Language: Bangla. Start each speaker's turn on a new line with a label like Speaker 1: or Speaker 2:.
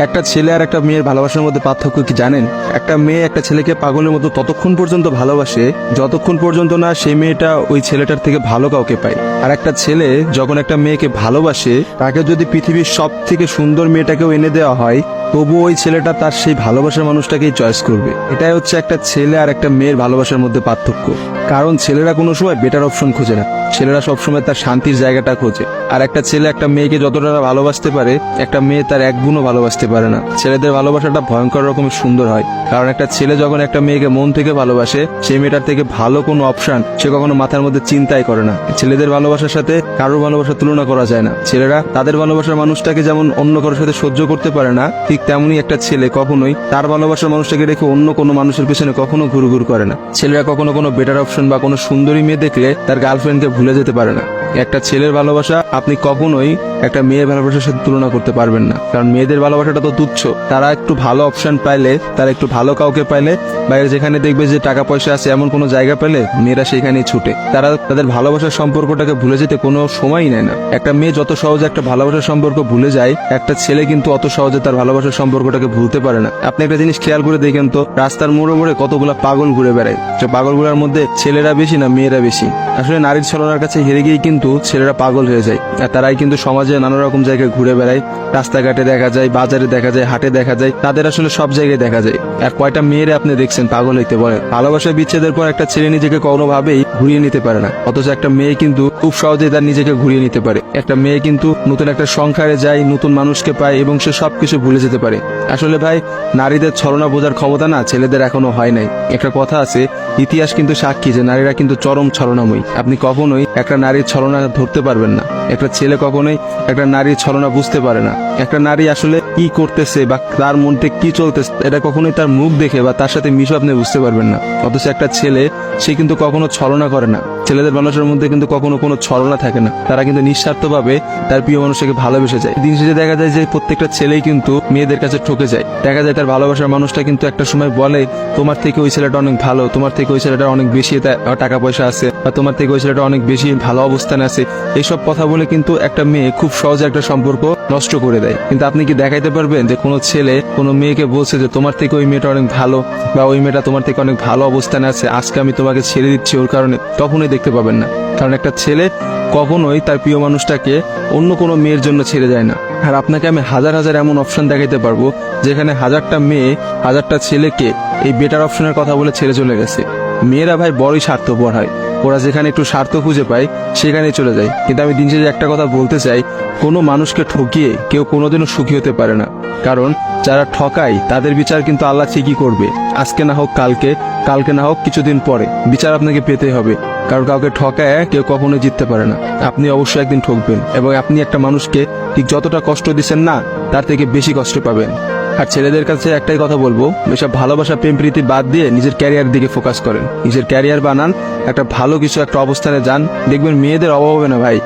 Speaker 1: একটা ছেলে আর একটা মেয়ের ভালোবাসার মধ্যে পার্থক্য কি জানেন? একটা মেয়ে একটা ছেলেকে পাগলের মতো ততক্ষণ পর্যন্ত ভালোবাসে যতক্ষণ পর্যন্ত না সেই মেয়েটা ওই ছেলেটার থেকে ভালো কাউকে পায়। আর একটা ছেলে যখন একটা মেয়েকে ভালোবাসে, তাকে যদি পৃথিবীর সব থেকে সুন্দর মেয়েটাকেও এনে দেওয়া হয়, তবু ওই ছেলেটা তার সেই ভালোবাসার মানুষটাকেই চয়েস করবে। এটাই হচ্ছে একটা ছেলে আর একটা মেয়ের ভালোবাসার মধ্যে পার্থক্য। কারণ ছেলেরা কোনো সময় বেটার অপশন খোঁজে না, ছেলেরা সবসময় তার শান্তির জায়গাটা খোঁজে। আর একটা ছেলে একটা মেয়েকে যতটা ভালোবাসতে পারে, একটা মেয়ে তার এক গুণও ভালোবাসতে পারে না। ছেলেদের ভালোবাসাটা ভয়ঙ্কর রকমের সুন্দর হয়, কারণ একটা ছেলে যখন একটা মেয়েকে মন থেকে ভালোবাসে, সেই মেয়েটার থেকে ভালো কোনো অপশন সে কখনো মাথার মধ্যে চিন্তাই করে না। ছেলেদের ভালোবাসার সাথে কারোর ভালোবাসার তুলনা করা যায় না। ছেলেরা তাদের ভালোবাসার মানুষটাকে যেমন অন্য কারোর সাথে সহ্য করতে পারে না, ঠিক তেমনি একটা ছেলে কখনোই তার ভালোবাসার মানুষটাকে রেখে অন্য কোনো মানুষের পেছনে কখনো ঘুরঘুর করে না। ছেলেরা কখনো কোনো বেটার অপশন বা কোনো সুন্দরী মেয়ে দেখলে তার গার্লফ্রেন্ডকে ভুলে যেতে পারে না। একটা ছেলের ভালোবাসা আপনি কখনোই একটা মেয়ের ভালোবাসার সাথে তুলনা করতে পারবেন না, কারণ মেয়েদের ভালোবাসাটা তো তুচ্ছ। তারা একটু ভালো অপশন পাইলে, তারা একটু ভালো কাউকে পাইলে, বাইরে যেখানে দেখবে যে টাকা পয়সা আছে এমন কোনো জায়গা পেলে মেয়েরা সেখানেই ছুটে। তারা তাদের ভালোবাসার সম্পর্কটাকে ভুলে যেতে কোনো সময়ই নেয় না। একটা মেয়ে যত সহজে একটা ভালোবাসার সম্পর্ক ভুলে যায়, একটা ছেলে কিন্তু অত সহজে তার ভালোবাসার সম্পর্কটাকে ভুলতে পারে না। আপনি একটা জিনিস খেয়াল করে দেখেন তো, রাস্তার মোড়ে মোড়ে কতগুলা পাগল ঘুরে বেড়ায়। সে পাগলগুলোর মধ্যে ছেলেরা বেশি না মেয়েরা বেশি? আসলে নারীর ছলনার কাছে হেরে গিয়ে কিন্তু ছেলেরা পাগল হয়ে যায়। আর তারাই কিন্তু সমাজে নানা রকম জায়গায় ঘুরে বেড়ায়। রাস্তাঘাটে দেখা যায়, বাজারে দেখা যায়, হাটে দেখা যায়, তাদের আসলে সব জায়গায় দেখা যায়। আর কয়টা মেয়েরা আপনি দেখছেন পাগল হইতে বলে? ভালোবাসা বিচ্ছেদের পর একটা ছেলে নিজেকে কোনোভাবেই ঘুরিয়ে নিতে পারে না, অথচ একটা মেয়ে কিন্তু খুব সহজেই তার নিজেকে ঘুরিয়ে নিতে পারে। একটা মেয়ে কিন্তু নতুন একটা সংসারে যায়, নতুন মানুষকে পায় এবং সে সবকিছু ভুলে যেতে পারে। আসলে ভাই, নারীদের ছলনা বোঝার ক্ষমতা না ছেলেদের এখনো হয় নাই। একটা কথা আছে, ইতিহাস কিন্তু সাক্ষী যে নারীরা কিন্তু চরম ছলনাময়ী। আপনি কখনোই একটা নারীর ছলনা ধরতে পারবেন না। একটা ছেলে কখনোই একটা নারীর ছলনা বুঝতে পারে না। একটা নারী আসলে কি করতেছে বা তার মধ্যে কি চলতেছে, এটা কখনোই তার মুখ দেখে বা তার সাথে মিশে আপনি বুঝতে পারবেন না। অথচ একটা ছেলে, সে কিন্তু কখনো ছলনা করে না। ছেলেদের মানুষের মধ্যে কিন্তু কখনো কোনো ছলনা থাকে না। তারা কিন্তু নিঃস্বার্থভাবে তার প্রিয় মানুষকে ভালোবেসে যায়। দিন শেষে দেখা যায় যে প্রত্যেকটা ছেলেই কিন্তু মেয়েদের কাছে ঠকে যায়। দেখা যায় তার ভালোবাসার মানুষটা কিন্তু একটা সময় বলে, তোমার থেকে ওই ছেলেটা অনেক ভালো, তোমার থেকে ওই ছেলেটা অনেক বেশি টাকা পয়সা আছে, বা তোমার থেকে ওই ছেলেটা অনেক বেশি ভালো অবস্থানে আছে। এইসব কথা বলে কিন্তু একটা মেয়ে খুব সহজে একটা সম্পর্ক নষ্ট করে দেয়। কিন্তু আপনি কি দেখাইতে পারবেন যে কোনো ছেলে কোনো মেয়েকে বলছে যে তোমার থেকে ওই মেয়েটা অনেক ভালো, বা ওই মেয়েটা তোমার থেকে অনেক ভালো অবস্থানে আছে, আজকে আমি তোমাকে ছেড়ে দিচ্ছি ওর কারণে? কখনোই দেখতে পাবেন না। কারণ একটা ছেলে কখনোই তার প্রিয় মানুষটাকে অন্য কোনো মেয়ের জন্য ছেড়ে যায় না। আর আপনাকে আমি হাজার হাজার এমন অপশন দেখাইতে পারবো যেখানে হাজারটা মেয়ে হাজারটা ছেলেকে এই বেটার অপশনের কথা বলে ছেড়ে চলে গেছে। মেয়েরা ভাই বড়ই স্বার্থপর হয়, ওরা যেখানে একটু স্বার্থ খুঁজে পায় সেখানেই চলে যায়। কিন্তু আমি দিন শেষে একটা কথা বলতে চাই, কোনো মানুষকে ঠকিয়ে কেউ কোনোদিনও সুখী হতে পারে না। কারণ যারা ঠকায় তাদের বিচার কিন্তু আল্লাহ ঠিকই করবে। আজকে না হোক কালকে, কালকে না হোক কিছুদিন পরে বিচার আপনাকে পেতে হবে। কারণ কাউকে ঠকায় কেউ কখনোই জিততে পারে না। আপনি অবশ্যই একদিন ঠকবেন, এবং আপনি একটা মানুষকে ঠিক যতটা কষ্ট দিচ্ছেন না, তার থেকে বেশি কষ্ট পাবেন। আর ছেলেদের কাছে একটাই কথা বলবো, এসব ভালোবাসা প্রেম প্রীতি বাদ দিয়ে নিজের ক্যারিয়ার দিকে ফোকাস করেন। নিজের ক্যারিয়ার বানান, একটা ভালো কিছু একটা অবস্থানে যান, দেখবেন মেয়েদের অভাব হবে না ভাই।